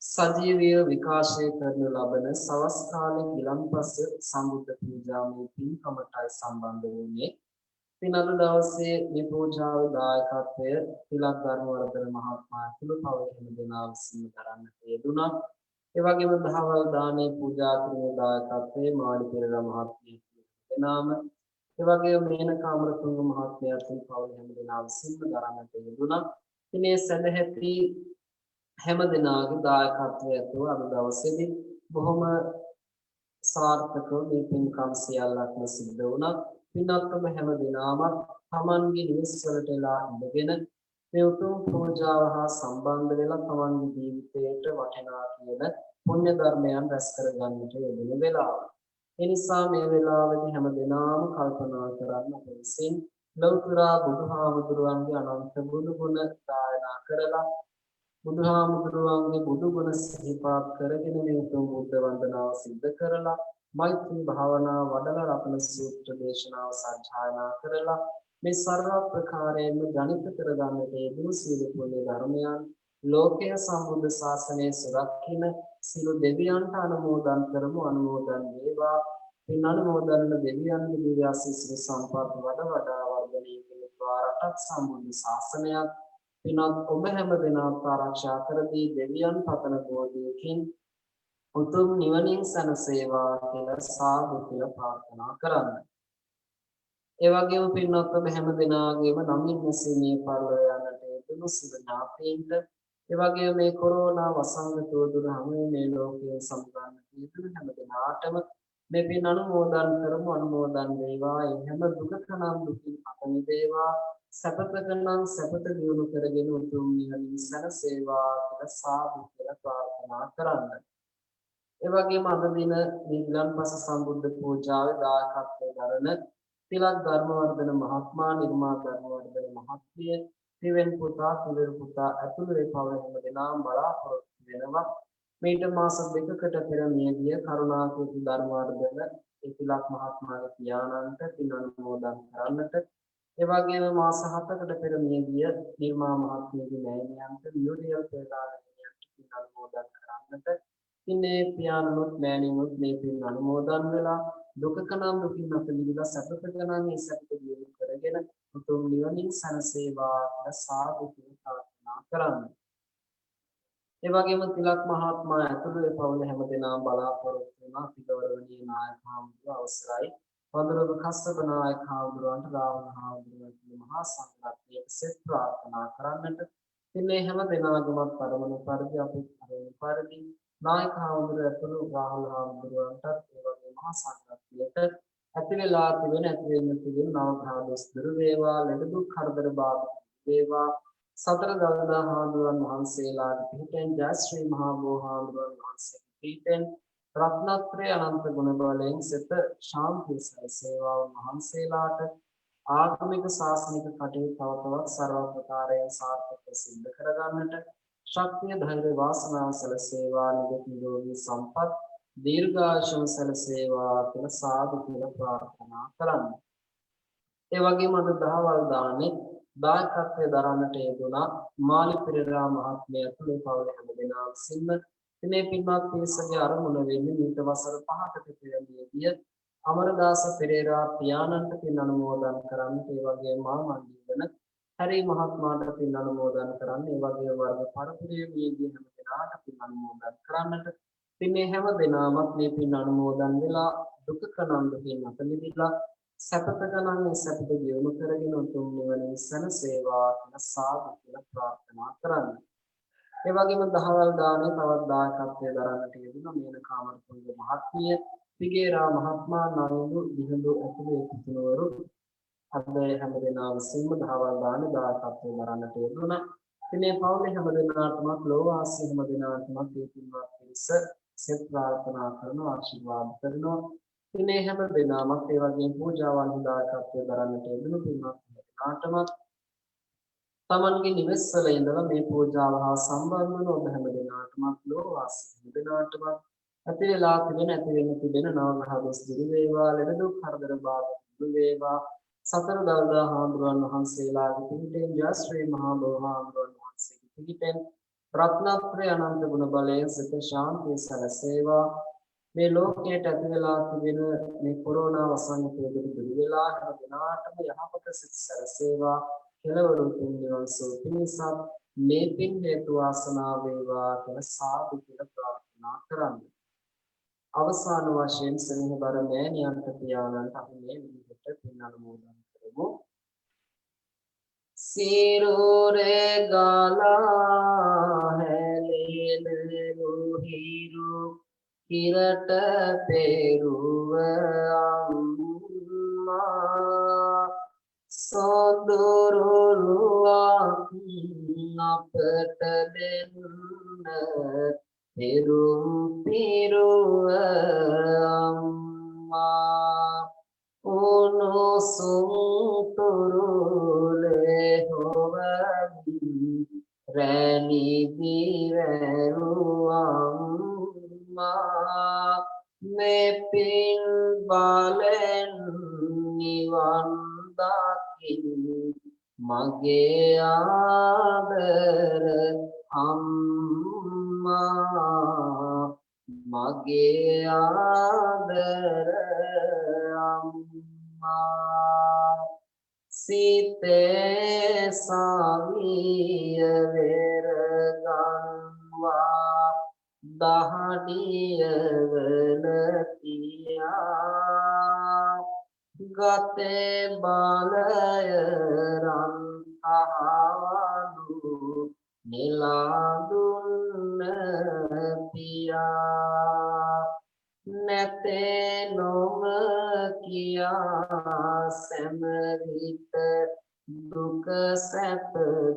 සජීවීව විකාශය කරන ලබන සවස් කාලේ ගිලන්පස සම්බුද්ධ පූජාවේ පින්කමටයි සම්බන්ධ වුණේ. පින් අද දවසේ මේ පූජාවේ දායකත්වය තිලක් ධර්මවර්ධන මහත්මයා ඇතුළු පවතින දෙනා විසින් කරන්නට යෙදුණා. ඒ වගේම දහවල් දානේ පූජා කිරීමේ දායකත්වයේ මාළි පෙරේරා මහත්මිය දෙනාම ඒ වගේම මේනකා අමරතුංග මහත්මයා ඇතුළු පවතින දෙනා විසින් කරන්නට යෙදුණා. ඉතින් සදැහැති හැම දිනාගේ දායකත්වය ඇතුව අද දවසේදී බොහොම සාර්ථකව මේ පින්කම් සියල්ලක්ම සිද්ධ වුණා. පින්වත් ඔබ හැම දිනම තමන්ගේ නිවස් වලට එලා ඉඳගෙන මේ උතුම් පූජාව හා සම්බන්ධ වෙලා තමන්ගේ ජීවිතයට වටිනා කියන පුණ්‍ය ධර්මයන් රැස් කර ගන්නට යෙදෙන වෙලාව. ඒ නිසා මේ වෙලාවේදී හැම දිනම කල්පනා කරන්න අප විසින් ලෞතර බුදුහාමුදුරුවන්ගේ අනන්ත බුදු ගුණ ගායනා කරලා බුදුහාමුදුරුවන්ගේ බුදු ගුණ සිහිපත් කරගෙන මේ උතුම් බුද්ධ වන්දනාව සිද්ධ කරලා මෛත්‍රී භාවනාව වඩලා රත්න සූත්‍ර දේශනාව සජ්ජායනා කරලා මේ සර්ව ප්‍රකාරයෙන්ම ජනිත කරගන්නට යෙදුණු සීල පුණ්‍ය ධර්මයන් ලෝකයේ සම්බුද්ධ ශාසනයේ සුරක්ෂින සියලු දෙවියන්ට අනුමෝදන් කරමු. අනුමෝදන් වේවා. පින් අනුමෝදන් දෙවියන්ගේ දිව්‍ය ආශිස් සම්පත් වඩා වර්ධනය කෙරෙත්වා. රටත් සම්බුද්ධ ශාසනයත් පිනත් ඔබ හැම දිනක් ආරක්ෂා කර දී දෙවියන් පතන බෝධියකින් උතුම් නිවනින් සැනසේවා කියලා සාදු කියලා ප්‍රාර්ථනා කරන්න. ඒ වගේම පින්වත් ඔබ හැම දිනාගේම නමින් මෙසේමේ පරලෝ යන්නට යෙදුණු සිල් ඥාතීන්ට ඒ වගේම මේ කොරෝනා වසංගතය දුර හැම මේ ලෝකයේ සම්බන්ධ යෙදුණු හැම දිනාටම මේ පින් අනුමෝදන් කරමු. අනුමෝදන් වේවා. ඒ හැම දුකකනම් දුකින් අත මිදේවා. සපතකනම් සපත දියුණු කරගෙන උතුම් නිවනින් සැනසේවා කියලා සාදු කියලා ප්‍රාර්ථනා කරන්න. ඒ වගේම අද දින නිග්ලන්පස සම්බුද්ධ පූජාවේ දායකත්වයෙන් දරන තිලක් ධර්මවර්ධන මහත්මයා, නිර්මා ධර්මවර්ධන මහත්මිය, තිවෙන් පුතා, තිවරු පුතා ඇතුළු ඒ පවුල හැම දෙනාම බලාපොරොත්තු වෙනවා. මේට මාස දෙකකට පෙර මියගිය කරුණාකීර්ති ධර්මවර්ධන තිලක් මහත්මයාගේ පියාණන්ට පින් අනුමෝදන් කරන්නට, ඒ වගේම මාස 7කට පෙර මියගිය නිර්මා මහත්මියගේ මෑණියන්ට වියෝඩියල් පෙරාණියන්ට පින් අනුමෝදන් කරන්නට, ඉන්නේ පියාණනුත් මෑණියනුත් මේ පින් අනුමෝදන් වෙලා දුකකනම් දුකින් අත මිදලා සැපතකනම් මේ සැපත දියුණු කරගෙන උතුම් නිවනින් සැනසේවා කියලා සාදු කියලා ප්‍රාර්ථනා කරන්න. ඒ වගේම තිලක් මහත්මයා ඇතුළු ඒ පවුල හැම දෙනාම බලාපොරොත්තු වෙන අතිගෞරවනීය නායක හාමුදුරුවෝ අවසරයි වඳුරු කස්සප නායක හාමුදුරුවන්ට, රාහුල හාමුදුරුවන්ට මහා සංඝරත්නයේ සෙත් ප්‍රාර්ථනා කරන්නට, ඉතින් හැම දිනකටම පරමන පරිදි අපි පරමන පරිදි නායක හාමුදුරුවෝ ඇතුළු රාහුල හාමුදුරුවන්ටත් ඒ වගේ මහා සංඝරත්නයට ඇති වෙලා තිබෙන ඇති වෙන්න තිබෙන නවග්‍රහ දොස් දුරු වේවා ලෙඩ දුක් කරදර බාධා වේවා සතර දළදා හාමුදුරන් වහන්සේලාට පිහිටෙන් ජයශ්‍රී මහා බෝහාමුදුරන් වහන්සේ පිහිටෙන් රත්නත්‍රය අනන්ත ගුණ බලයෙන් සිත ශාන්තිය සැලසේවා වහන්සේලාට ආගමික ශාසනික කටයුතු තව තවත් සර්ව ප්‍රකාරයෙන් සාර්ථකව සිද්ධ කරගන්නට ශක්තිය ධෛර්ය වාසනාව සැලසේවා නිදුක් නිරෝගී සම්පත් දීර්ඝායුෂ සැලසේවා කියලා සාදු කියලා ප්‍රාර්ථනා කරන්න. ඒ වගේම අද දහවල් දානේ දායකත්වයේ දරන්නට යෙදුණා මාලි පෙරේරා මහත්මිය ඇතුළු පවුලේ හැම දෙනා විසින්ම මේ පින්වත් පිරිසගේ අරමුණ වෙන්නේ මීට වසර 5කට පෙර මියගිය අමරදාස පෙරේරා පියාණන්ට පින් අනුමෝදන් කරන්න ඒ වගේම මා මණ්ඩිවන හැරි මහත්මයාට පින් අනුමෝදන් කරන්න ඒ වගේම වර්ග පරපුරේ මියගිය හැම දෙනාට පින් අනුමෝදන් කරන්නට ඉතින් මේ හැම දෙනාමත් මේ පින් අනුමෝදන් වෙලා දුක කනන්ද පින් අත මිදලා සැපත ගණන් සැපත දියුණු කරගෙන උතුම් නිවනින් සැනසේවා කියලා සාදු කියලා ප්‍රාර්ථනා කරන්න. ඒ වගේම දහවල් දානේ තවත් දායකත්වයේ දරන්නට යෙදුණා මේනකා අමරතුංග මහත්මිය, පිගේරා මහත්මයා, නරුඳු විහිඳු ඇතුළු ඒ පුතුණවරු අද හැම දෙනා විසින්ම දහවල් දානේ දායකත්වයේ දරන්නට යෙදුණා. ඉතින් මේ පවුලේ හැම දෙනාටම ලෝවාසී හැම දෙනාටම මේ පින්වත් පිරිස සෙත් ප්‍රාර්ථනා කරන ආශිර්වාද කරනවා. ඉතින් මේ හැම දෙනාම ඒ වගේම පූජාවන් දායකත්වයේ දරන්නට යෙදුණු පින්වත් දෙනාටම තමන්ගේ නිවෙස්වල ඉඳලා මේ පූජාව හා සම්බන්ධ වන ඔබ හැම දෙනාටම ලෝවාසී හැම දෙනාටම ඇති වෙලා තිබෙන නවග්‍රහ දොස් දුරු වේවා ලෙඩ දුක් කරදර බාධා දුරු වේවා සතර දළදා හාමුදුරන් වහන්සේලාගේ පිහිටෙන් ජයශ්‍රී මහා බෝධිහාමුදුරන් වහන්සේගේ පිහිටෙන් රත්නත්‍රය අනන්ත ගුණ බලයෙන් සිත ශාන්තිය සැලසේවා මේ ලෝකයට ඇති වෙලා තිබෙන මේ කොරෝනා වසංගතය දුරු වෙලා හැම දිනාටම යහපත සිත සැලසේවා කෙලවර උතුම් නිවන් සුව පිණිසත් මේ පින් හේතු වාසනා වේවා කියලා සාදු කියලා ප්‍රාර්ථනා කරන්න. අවසාන වශයෙන් සෙනෙහබර මෑණියන්ට පියාණන්ට අපි මේ විදිහට පින් අනුමෝදන් කරමු. සිරුරේ ගලා හැලෙන රුහිරු කිරට පෙරුව අම්මා සොඳුරුලුවක් අපට දෙන්න පෙරුම් පිරුව අම්මා උණුසුම් තුරුලේ හොවමි රැණි දිවැරුවම්මා මේ පින් බලෙන් නිවන් දකින් මගේ ආදර අම්මා මගේ ආදර අම්මා සිතේ සාවිය වෙර ගන්වා දහඩිය වල තියා ගතේ බලය රන් අහවලු නෙලා දුන්න පියා නැතේ නොම කියා සැමවිත දුක සැප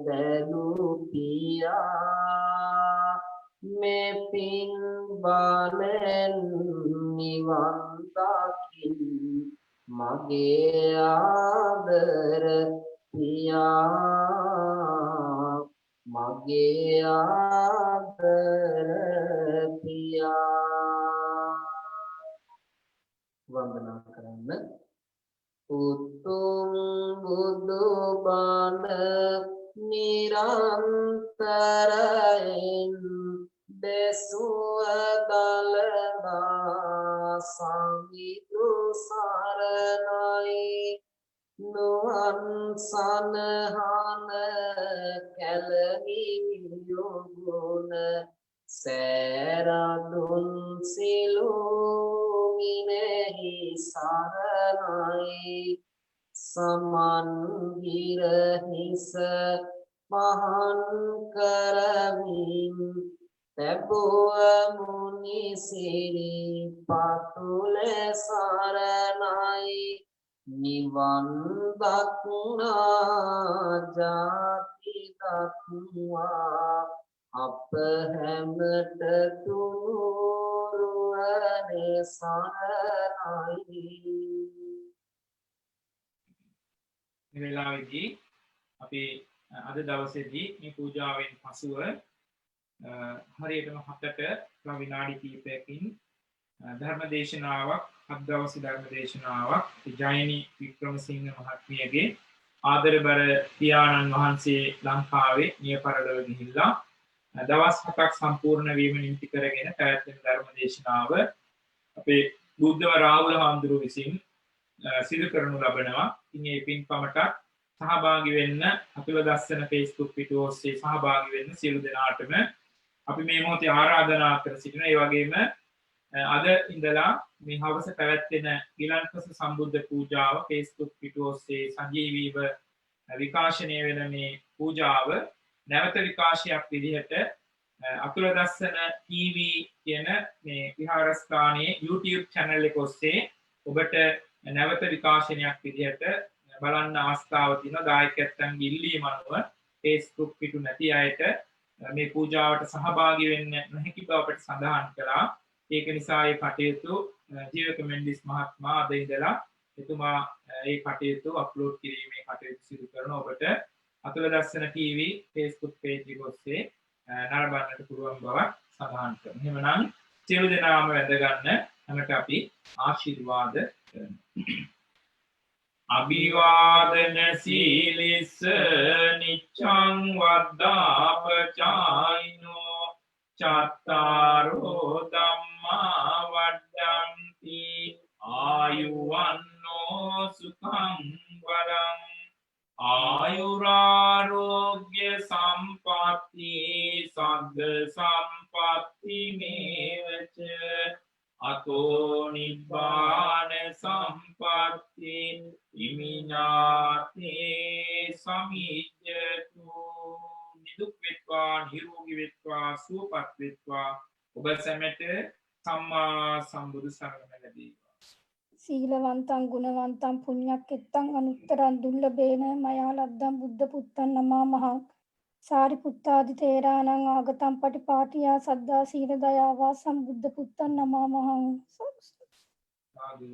දැනු පියා මේ පින් බලෙන් නිවන් දකින් මගේ ආදර පියා මගේ ආදර පියා වන්දනා කරන්න. උතුම් බුදු බණ නිරන්තරයෙන් දෙසුව දළදා සංගීතු සරණයි නුවන් සනහන කැලණි යොගුණ සෑරදුන් සිලුමිනෙහි සරණයි සමන් ගිරහිස මහන් කරමින් තැබුව මුනිසිරි පතුල සරණයි නිවන් දක්නා ජාති දක්වා අප හැමට තුනුරුවනේ සරණයි. මේ වෙලාවේදී අපි අද දවසේදී මේ පූජාවෙන් පසුව හරියටම 7ට විනාඩි කිහිපයකින් ධර්මදේශනාවක් අද දවසේ ධර්මදේශනාවක් ජයනි වික්‍රමසිංහ මහත්මියගේ ආදරබර පියාණන් වහන්සේ ලංකාවේ මිය පරලොව ගිහිල්ලා දවස් 7ක් සම්පූර්ණ වීම නිමිති කරගෙන පැවැත්වෙන ධර්මදේශනාව අපේ බුද්ධව රාහුල හාමුදුරුව විසින් සිදු කරනු ලබනවා. ඉතින් මේ පින්කමට සහභාගී වෙන්න අපිව දස්සන Facebook පිටුව ඔස්සේ සහභාගී වෙන්න සියලු දෙනාටම අපි මේ මොහොතේ ආරාධනා කර සිටිනවා. ඒ වගේම අද ඉඳලා මේ හවස පැවැත්වෙන ගිලන්පස සම්බුද්ධ පූජාව Facebook පිටුව ඔස්සේ සජීවීව විකාශනය වෙන මේ පූජාව නැවත විකාශයක් විදිහට අතුල දස්සන TV කියන මේ විහාරස්ථානයේ YouTube channel එක ඔස්සේ ඔබට නැවත විකාශනයක් විදිහට බලන්න අවස්ථාව තියෙනවා. දායකයන්ගේ ඉල්ලීම අනුව Facebook පිටු නැති අයට මේ පූජාවට සහභාගී වෙන්න නොහැකි බව අපට සඳහන් කළා. ඒක නිසා ඒ කටයුතු ජීවක මෙන්ඩිස් මහත්මයා අද ඉඳලා එතුමා ඒ කටයුතු අප්ලෝඩ් කිරීමේ කටයුතු සිදු කරන ඔබට අතුල දස්සන TV Facebook page එක ඔස්සේ නරඹන්නට පුළුවන් බව සඳහන් කරනවා. එහෙමනම් සියලු දෙනාම වැඳ ගන්න හැමට අපි ආශිර්වාද කරනවා. අභිවාදන සීලිස්ස නිච්ඡං වද්දාපචායිනෝ චත්තාරෝ ධම්මා වඩ්ඩන්ති ආයුවන්නෝ සුඛං වරං ආයුරාරෝග්‍ය සම්පatti සග්ග සම්පatti මේවච අතෝ නිබ්බාන සම්පatti ඉමිනාතේ සමිජ්ජතු. නිදුක් වෙත්වා නිරෝගී වෙත්වා සුවපත් වෙත්වා ඔබ සැමට සම්මා සම්බුදු සරණ ලැබේවා. සීලවන්තං ගුණවන්තං පුඤ්ඤක්ඛෙත්තං අනුත්තරං දුර්ලභේන මයා ලද්දං බුද්ධ පුත්තං නමාමහං සාරිපුත්තාදි තේරාණං ආගතං පටිපාටියා සද්දා සීල දයාවා සම්බුද්ධ පුත්තං නමාමහං. සාදු